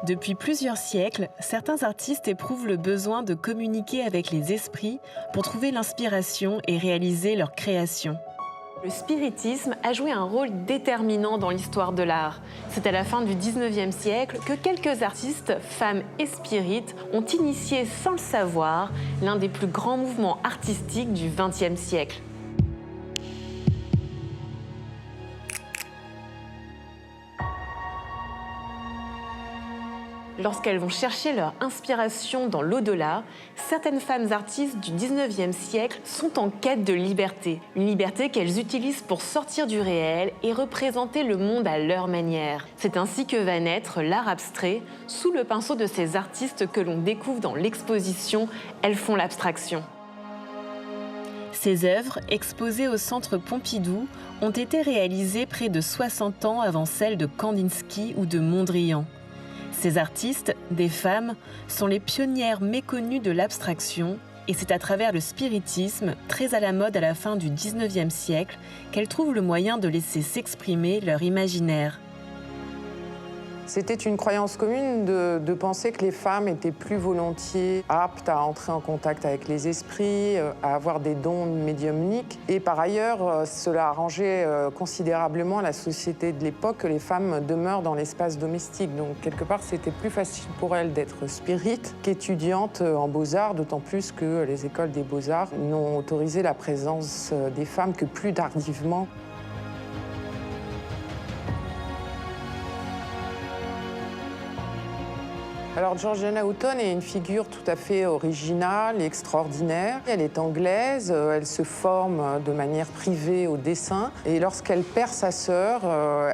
Depuis plusieurs siècles, certains artistes éprouvent le besoin de communiquer avec les esprits pour trouver l'inspiration et réaliser leur création. Le spiritisme a joué un rôle déterminant dans l'histoire de l'art. C'est à la fin du 19e siècle que quelques artistes, femmes et spirites, ont initié sans le savoir l'un des plus grands mouvements artistiques du 20e siècle. Lorsqu'elles vont chercher leur inspiration dans l'au-delà, certaines femmes artistes du 19e siècle sont en quête de liberté. Une liberté qu'elles utilisent pour sortir du réel et représenter le monde à leur manière. C'est ainsi que va naître l'art abstrait, sous le pinceau de ces artistes que l'on découvre dans l'exposition « Elles font l'abstraction ». Ces œuvres, exposées au Centre Pompidou, ont été réalisées près de 60 ans avant celles de Kandinsky ou de Mondrian. Ces artistes, des femmes, sont les pionnières méconnues de l'abstraction et c'est à travers le spiritisme, très à la mode à la fin du 19e siècle, qu'elles trouvent le moyen de laisser s'exprimer leur imaginaire. C'était une croyance commune de penser que les femmes étaient plus volontiers aptes à entrer en contact avec les esprits, à avoir des dons médiumniques. Et par ailleurs, cela arrangeait considérablement la société de l'époque que les femmes demeurent dans l'espace domestique. Donc, quelque part, c'était plus facile pour elles d'être spirites qu'étudiantes en beaux-arts, d'autant plus que les écoles des beaux-arts n'ont autorisé la présence des femmes que plus tardivement. Alors, Georgiana Houghton est une figure tout à fait originale et extraordinaire. Elle est anglaise, elle se forme de manière privée au dessin. Et lorsqu'elle perd sa sœur,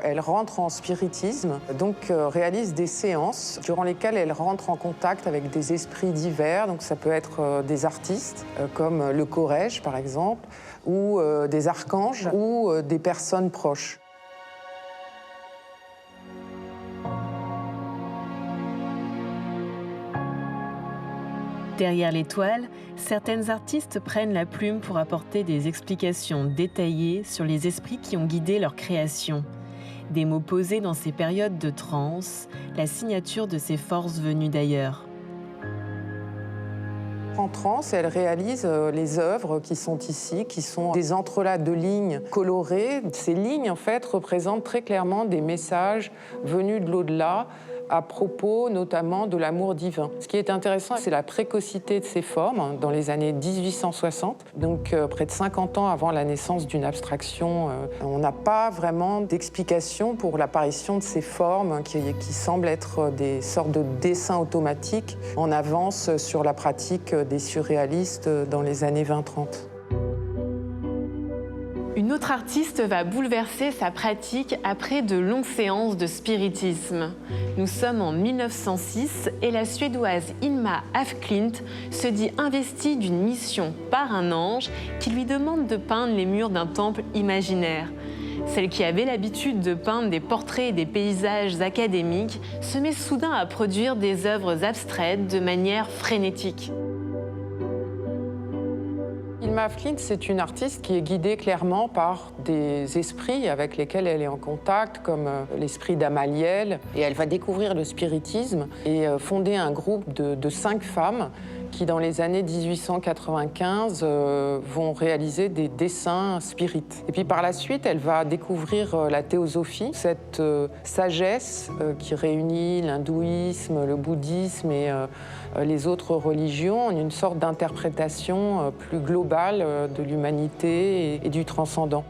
elle rentre en spiritisme, donc réalise des séances durant lesquelles elle rentre en contact avec des esprits divers. Donc ça peut être des artistes, comme le Corrège par exemple, ou des archanges, ou des personnes proches. Derrière les toiles, certaines artistes prennent la plume pour apporter des explications détaillées sur les esprits qui ont guidé leur création. Des mots posés dans ces périodes de transe, la signature de ces forces venues d'ailleurs. En transe, elle réalise les œuvres qui sont ici, qui sont des entrelacs de lignes colorées. Ces lignes, en fait, représentent très clairement des messages venus de l'au-delà, à propos notamment de l'amour divin. Ce qui est intéressant, c'est la précocité de ces formes dans les années 1860, donc près de 50 ans avant la naissance d'une abstraction. On n'a pas vraiment d'explication pour l'apparition de ces formes qui semblent être des sortes de dessins automatiques en avance sur la pratique des surréalistes dans les années 20-30. Une autre artiste va bouleverser sa pratique après de longues séances de spiritisme. Nous sommes en 1906 et la Suédoise Hilma af Klint se dit investie d'une mission par un ange qui lui demande de peindre les murs d'un temple imaginaire. Celle qui avait l'habitude de peindre des portraits et des paysages académiques se met soudain à produire des œuvres abstraites de manière frénétique. Hilma af Klint, c'est une artiste qui est guidée clairement par des esprits avec lesquels elle est en contact, comme l'esprit d'Amaliel. Et elle va découvrir le spiritisme et fonder un groupe de 5 femmes qui, dans les années 1895, vont réaliser des dessins spirites. Et puis par la suite, elle va découvrir la théosophie, cette sagesse qui réunit l'hindouisme, le bouddhisme et les autres religions en une sorte d'interprétation plus globale de l'humanité et du transcendant.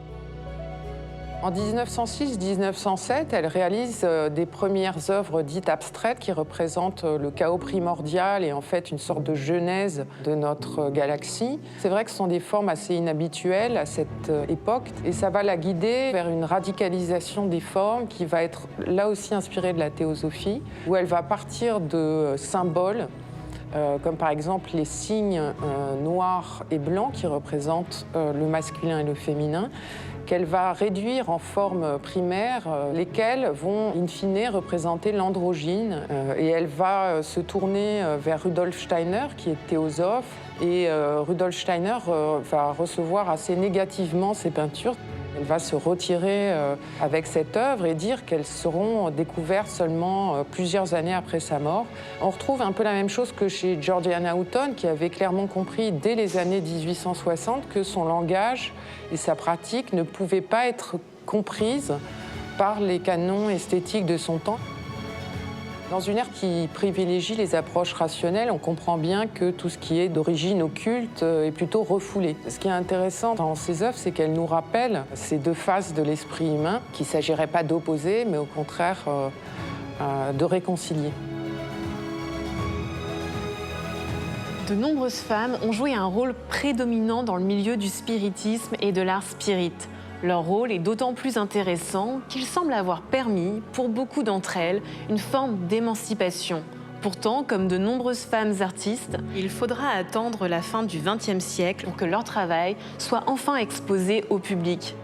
En 1906-1907, elle réalise des premières œuvres dites abstraites qui représentent le chaos primordial et en fait une sorte de genèse de notre galaxie. C'est vrai que ce sont des formes assez inhabituelles à cette époque et ça va la guider vers une radicalisation des formes qui va être là aussi inspirée de la théosophie, où elle va partir de symboles comme par exemple les signes noirs et blancs qui représentent le masculin et le féminin, qu'elle va réduire en formes primaires, lesquelles vont in fine représenter l'androgyne. Et elle va se tourner vers Rudolf Steiner, qui est théosophe, et Rudolf Steiner va recevoir assez négativement ses peintures. Elle va se retirer avec cette œuvre et dire qu'elles seront découvertes seulement plusieurs années après sa mort. On retrouve un peu la même chose que chez Georgiana Houghton, qui avait clairement compris dès les années 1860 que son langage et sa pratique ne pouvaient pas être comprises par les canons esthétiques de son temps. Dans une ère qui privilégie les approches rationnelles, on comprend bien que tout ce qui est d'origine occulte est plutôt refoulé. Ce qui est intéressant dans ces œuvres, c'est qu'elles nous rappellent ces deux faces de l'esprit humain, qu'il ne s'agirait pas d'opposer, mais au contraire de réconcilier. De nombreuses femmes ont joué un rôle prédominant dans le milieu du spiritisme et de l'art spirit. Leur rôle est d'autant plus intéressant qu'il semble avoir permis, pour beaucoup d'entre elles, une forme d'émancipation. Pourtant, comme de nombreuses femmes artistes, il faudra attendre la fin du XXe siècle pour que leur travail soit enfin exposé au public.